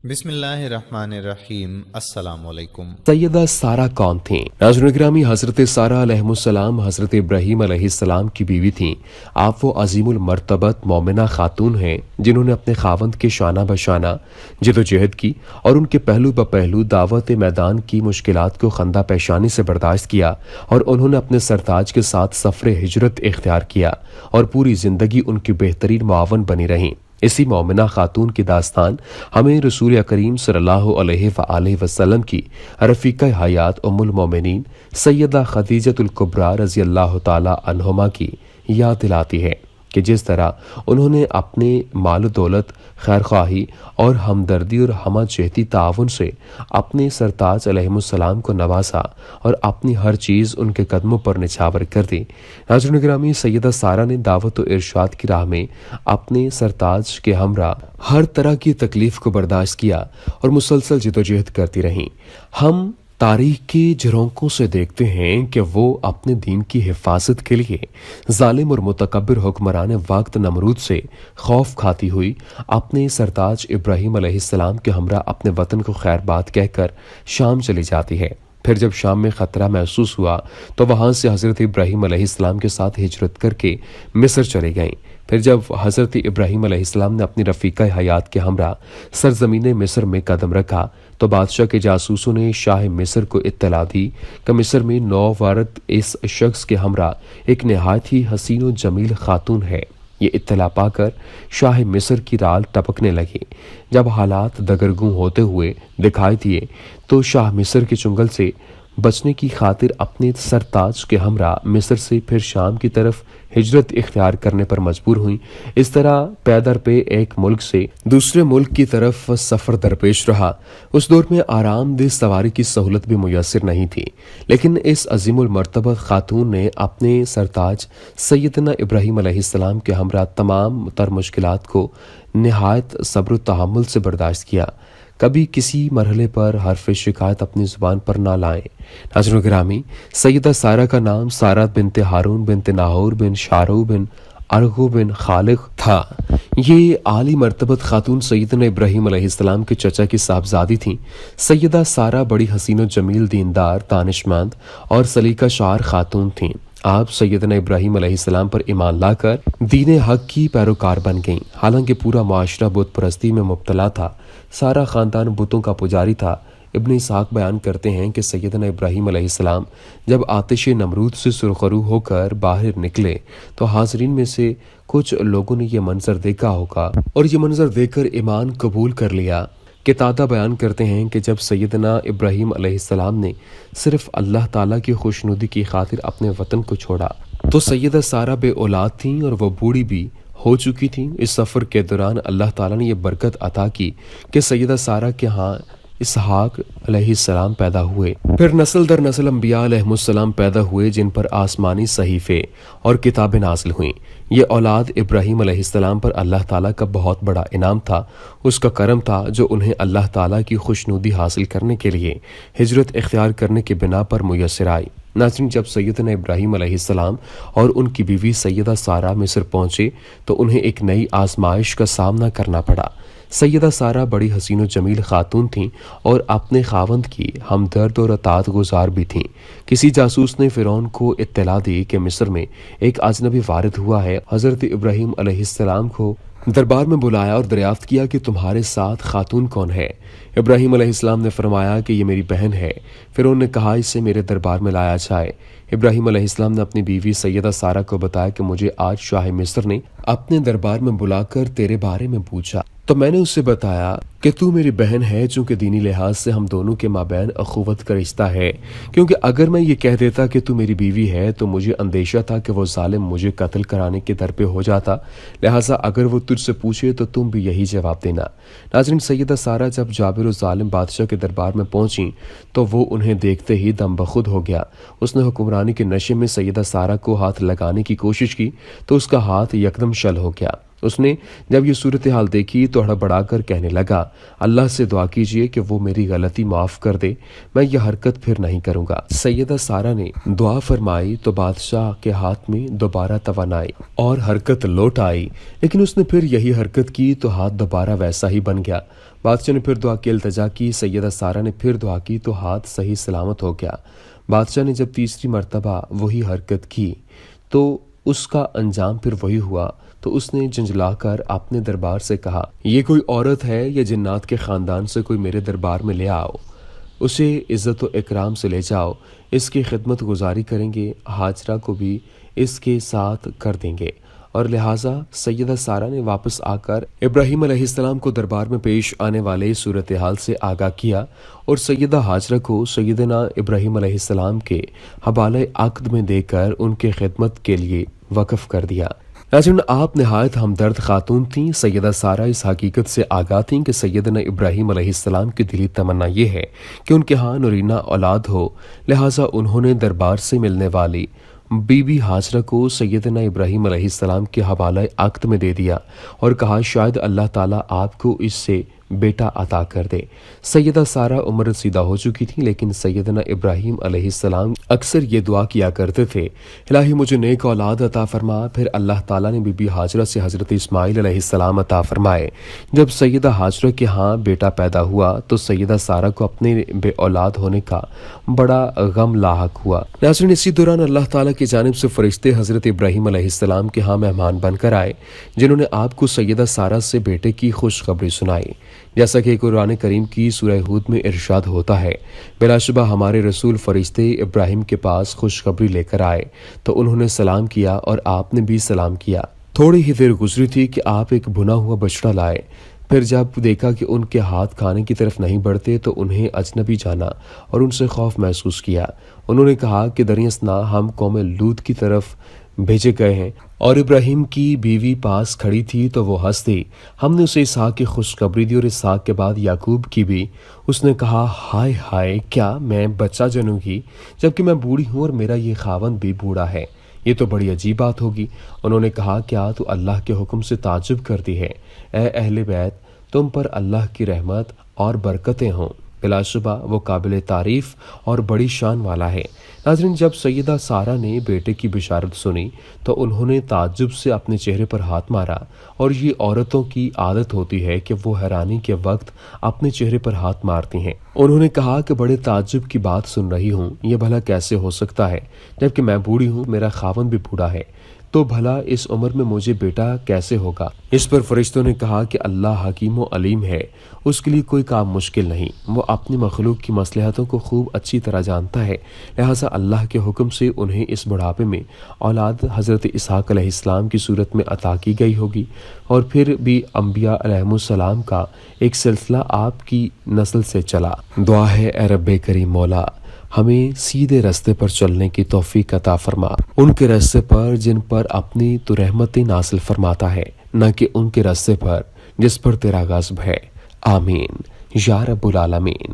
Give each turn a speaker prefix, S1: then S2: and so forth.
S1: بسم اللہ الرحمن الرحیم۔ السلام علیکم۔
S2: سیدہ سارہ کون تھیں؟ ناظرین گرامی، حضرت سارہ علیہ السلام حضرت ابراہیم علیہ السلام کی بیوی تھیں۔ آپ وہ عظیم المرتبت مومنہ خاتون ہیں جنہوں نے اپنے خاوند کے شانہ بشانہ جد و جہد کی اور ان کے پہلو بپہلو دعوت میدان کی مشکلات کو خندہ پیشانی سے برداشت کیا، اور انہوں نے اپنے سرتاج کے ساتھ سفر ہجرت اختیار کیا اور پوری زندگی ان کی بہترین معاون بنی رہیں۔ اسی مومنہ خاتون کی داستان ہمیں رسول کریم صلی اللہ علیہ وآلہ وسلم کی رفیقہ حیات ام المومنین سیدہ خدیجہ الکبریٰ رضی اللہ تعالی عنہما کی یاد دلاتی ہے کہ جس طرح انہوں نے اپنے مال و دولت، خیر خواہی اور ہمدردی اور ہمہ جہتی تعاون سے اپنے سرتاج علیہ السلام کو نوازا اور اپنی ہر چیز ان کے قدموں پر نچھاور کر دی۔ ناظرین گرامی، سیدہ سارہ نے دعوت و ارشاد کی راہ میں اپنے سرتاج کے ہمراہ ہر طرح کی تکلیف کو برداشت کیا اور مسلسل جد و جہد کرتی رہیں۔ ہم تاریخ کی جھرونکوں سے دیکھتے ہیں کہ وہ اپنے دین کی حفاظت کے لیے ظالم اور متکبر حکمران وقت نمرود سے خوف کھاتی ہوئی اپنے سرتاج ابراہیم علیہ السلام کے ہمراہ اپنے وطن کو خیر بات کہہ کر شام چلی جاتی ہے۔ پھر جب شام میں خطرہ محسوس ہوا تو وہاں سے حضرت ابراہیم علیہ السلام کے ساتھ ہجرت کر کے مصر چلے گئیں۔ پھر جب حضرت ابراہیم علیہ السلام نے اپنی رفیقہ حیات کے ہمراہ سرزمین مصر میں قدم رکھا تو بادشاہ کے جاسوسوں نے شاہ مصر کو اطلاع دی کہ مصر میں نوآورد اس شخص کے ہمراہ ایک نہایت ہی حسین و جمیل خاتون ہے۔ یہ اطلاع پا کر شاہ مصر کی رال ٹپکنے لگی۔ جب حالات دگرگوں ہوتے ہوئے دکھائی دیے تو شاہ مصر کے چنگل سے بچنے کی خاطر اپنے سرتاج کے ہمراہ مصر سے پھر شام کی طرف ہجرت اختیار کرنے پر مجبور ہوئیں۔ اس طرح پے در پے ایک ملک سے دوسرے ملک کی طرف سفر درپیش رہا۔ اس دور میں آرام دہ سواری کی سہولت بھی میسر نہیں تھی، لیکن اس عظیم المرتبت خاتون نے اپنے سرتاج سیدنا ابراہیم علیہ السلام کے ہمراہ تمام تر مشکلات کو نہایت صبر و تحمل سے برداشت کیا۔ کبھی کسی مرحلے پر حرف شکایت اپنی زبان پر نہ لائیں۔ ناظرین گرامی، سیدہ سارہ کا نام سارہ بنت ہارون بنت ناہور بن شارو بن ارغو بن خالق تھا۔ یہ عالی مرتبت خاتون سیدنا ابراہیم علیہ السلام کے چچا کی صاحبزادی تھیں۔ سیدہ سارہ بڑی حسین و جمیل، دیندار، دانشمند اور سلیقہ شعار خاتون تھیں۔ آپ سیدنا ابراہیم علیہ السلام پر ایمان لا کر دین حق کی پیروکار بن گئیں۔ حالانکہ پورا معاشرہ بت پرستی میں مبتلا تھا، سارا خاندان بتوں کا پجاری تھا۔ ابن اسحاق بیان کرتے ہیں کہ سیدنا ابراہیم علیہ السلام جب آتش نمرود سے سرخرو ہو کر باہر نکلے تو حاضرین میں سے کچھ لوگوں نے یہ منظر دیکھا ہوگا اور یہ منظر دیکھ کر ایمان قبول کر لیا۔ قتادہ بیان کرتے ہیں کہ جب سیدنا ابراہیم علیہ السلام نے صرف اللہ تعالیٰ کی خوشنودی کی خاطر اپنے وطن کو چھوڑا تو سیدہ سارہ بے اولاد تھیں اور وہ بوڑھی بھی ہو چکی تھیں۔ اس سفر کے دوران اللہ تعالیٰ نے یہ برکت عطا کی کہ سیدہ سارہ کے ہاں اسحاق علیہ السلام پیدا ہوئے۔ پھر نسل در نسل انبیاء علیہ السلام پیدا ہوئے جن پر آسمانی صحیفے اور کتابیں نازل ہوئیں۔ یہ اولاد ابراہیم علیہ السلام پر اللہ تعالیٰ کا بہت بڑا انعام تھا، اس کا کرم تھا جو انہیں اللہ تعالیٰ کی خوشنودی حاصل کرنے کے لیے ہجرت اختیار کرنے کی بنا پر میسر آئی۔ ناظرین، جب سیدنا ابراہیم علیہ السلام اور ان کی بیوی سیدہ سارہ مصر پہنچے تو انہیں ایک نئی آزمائش کا سامنا کرنا پڑا۔ سیدہ سارہ بڑی حسین و جمیل خاتون تھیں اور اپنے خاوند کی ہمدرد اور اطاعت گزار بھی تھیں۔ کسی جاسوس نے فرعون کو اطلاع دی کہ مصر میں ایک اجنبی وارد ہوا ہے۔ حضرت ابراہیم علیہ السلام کو دربار میں بلایا اور دریافت کیا کہ تمہارے ساتھ خاتون کون ہے؟ ابراہیم علیہ السلام نے فرمایا کہ یہ میری بہن ہے۔ فرعون نے کہا اسے میرے دربار میں لایا جائے۔ ابراہیم علیہ السلام نے اپنی بیوی سیدہ سارہ کو بتایا کہ مجھے آج شاہ مصر نے اپنے دربار میں بلا کر تیرے بارے میں پوچھا تو میں نے اسے بتایا کہ تو میری بہن ہے، چونکہ دینی لحاظ سے ہم دونوں کے مابین اخوت کا رشتہ ہے، کیونکہ اگر میں یہ کہہ دیتا کہ تو میری بیوی ہے تو مجھے اندیشہ تھا کہ وہ ظالم مجھے قتل کرانے کے در پہ ہو جاتا، لہٰذا اگر وہ تجھ سے پوچھے تو تم بھی یہی جواب دینا۔ ناظرین، سیدہ سارہ جب جابر و ظالم بادشاہ کے دربار میں پہنچیں تو وہ انہیں دیکھتے ہی دم بخود ہو گیا۔ اس نے حکمرانی کے نشے میں سیدہ سارہ کو ہاتھ لگانے کی کوشش کی تو اس کا ہاتھ یکدم شل ہو گیا۔ اس نے جب یہ صورتحال دیکھی تو ہڑبڑا کر کہنے لگا، اللہ سے دعا کیجئے کہ وہ میری غلطی معاف کر دے، میں یہ حرکت پھر نہیں کروں گا۔ سیدہ سارہ نے دعا فرمائی تو بادشاہ کے ہاتھ میں دوبارہ توانائی اور حرکت لوٹ آئی، لیکن اس نے پھر یہی حرکت کی تو ہاتھ دوبارہ ویسا ہی بن گیا۔ بادشاہ نے پھر دعا کی التجا کی، سیدہ سارہ نے پھر دعا کی تو ہاتھ صحیح سلامت ہو گیا۔ بادشاہ نے جب تیسری مرتبہ وہی حرکت کی تو اس کا انجام پھر وہی ہوا، تو اس نے جھنجھلا کر اپنے دربار سے کہا، یہ کوئی عورت ہے یا جنات کے خاندان سے کوئی میرے دربار میں لے آؤ، اسے عزت و اکرام سے لے جاؤ، اس کی خدمت گزاری کریں گے، ہاجرہ کو بھی اس کے ساتھ کر دیں گے۔ اور لہٰذا سیدہ سارہ نے واپس آ کر ابراہیم علیہ السلام کو دربار میں پیش آنے والے صورتحال سے آگاہ کیا اور سیدہ ہاجرہ کو سیدنا ابراہیم علیہ السلام کے حوالہ عقد میں دے کر ان کے خدمت کے لیے وقف کر دیا۔ ناظرین، آپ نہایت ہمدرد خاتون تھیں۔ سیدہ سارہ اس حقیقت سے آگاہ تھیں کہ سیدنا ابراہیم علیہ السلام کی دلی تمنا یہ ہے کہ ان کے ہاں نورینہ اولاد ہو، لہٰذا انہوں نے دربار سے ملنے والی بی بی ہاجرہ کو سیدنا ابراہیم علیہ السلام کے حوالہ عقد میں دے دیا اور کہا شاید اللہ تعالیٰ آپ کو اس سے بیٹا عطا کر دے۔ سیدہ سارہ عمر رسیدہ ہو چکی تھی، لیکن سیدنا ابراہیم علیہ السلام اکثر یہ دعا کیا کرتے تھے، الہی مجھے نیک اولاد عطا فرما۔ پھر اللہ تعالیٰ نے بی بی ہاجرہ سے حضرت اسماعیل علیہ السلام عطا فرمائے۔ جب سیدہ ہاجرہ کے ہاں بیٹا پیدا ہوا تو سیدہ سارہ کو اپنے بے اولاد ہونے کا بڑا غم لاحق ہوا۔ ناظرین، اسی دوران اللہ تعالیٰ کی جانب سے فرشتے حضرت ابراہیم علیہ السلام کے ہاں مہمان بن کر آئے، جنہوں نے آپ کو سیدہ سارہ سے بیٹے کی خوشخبری سنائی۔ جیسا کہ قرآن کریم کی سورہ ہود میں ارشاد ہوتا ہے، بلا شبہ ہمارے رسول فرشتے ابراہیم کے پاس خوشخبری لے کر آئے تو انہوں نے سلام کیا اور آپ نے بھی سلام کیا۔ تھوڑی ہی دیر گزری تھی کہ آپ ایک بھنا ہوا بچڑا لائے۔ پھر جب دیکھا کہ ان کے ہاتھ کھانے کی طرف نہیں بڑھتے تو انہیں اجنبی جانا اور ان سے خوف محسوس کیا۔ انہوں نے کہا کہ دریاسنا ہم قوم لوط کی طرف بھیجے گئے ہیں، اور ابراہیم کی بیوی پاس کھڑی تھی تو وہ ہنس دی۔ ہم نے اسے اسحاق کی خوشخبری دی اور اسحاق کے بعد یعقوب کی بھی۔ اس نے کہا، ہائے ہائے، کیا میں بچہ جنوں گی جبکہ میں بوڑھی ہوں اور میرا یہ خاوند بھی بوڑھا ہے؟ یہ تو بڑی عجیب بات ہوگی۔ انہوں نے کہا، کیا تو اللہ کے حکم سے تعجب کرتی ہے؟ اے اہل بیت، تم پر اللہ کی رحمت اور برکتیں ہوں، بلا شبہ وہ قابل تعریف اور بڑی شان والا ہے۔ ناظرین، جب سیدہ سارہ نے بیٹے کی بشارت سنی تو انہوں نے تعجب سے اپنے چہرے پر ہاتھ مارا، اور یہ عورتوں کی عادت ہوتی ہے کہ وہ حیرانی کے وقت اپنے چہرے پر ہاتھ مارتی ہیں۔ انہوں نے کہا کہ بڑے تعجب کی بات سن رہی ہوں، یہ بھلا کیسے ہو سکتا ہے جبکہ میں بوڑھی ہوں، میرا خاوند بھی بوڑھا ہے، تو بھلا اس عمر میں مجھے بیٹا کیسے ہوگا؟ اس پر فرشتوں نے کہا کہ اللہ حکیم و علیم ہے، اس کے لیے کوئی کام مشکل نہیں، وہ اپنی مخلوق کی مصلحتوں کو خوب اچھی طرح جانتا ہے، لہٰذا اللہ کے حکم سے انہیں اس بڑھاپے میں اولاد حضرت اسحاق علیہ السلام کی صورت میں عطا کی گئی ہوگی، اور پھر بھی انبیاء علیہم السلام کا ایک سلسلہ آپ کی نسل سے چلا۔ دعا ہے، اے رب کریم مولا، ہمیں سیدھے راستے پر چلنے کی توفیق عطا فرما، ان کے راستے پر جن پر اپنی تو رحمتیں نازل فرماتا ہے، نہ کہ ان کے راستے پر جس پر تیرا غضب ہے۔ آمین یا رب العالمین۔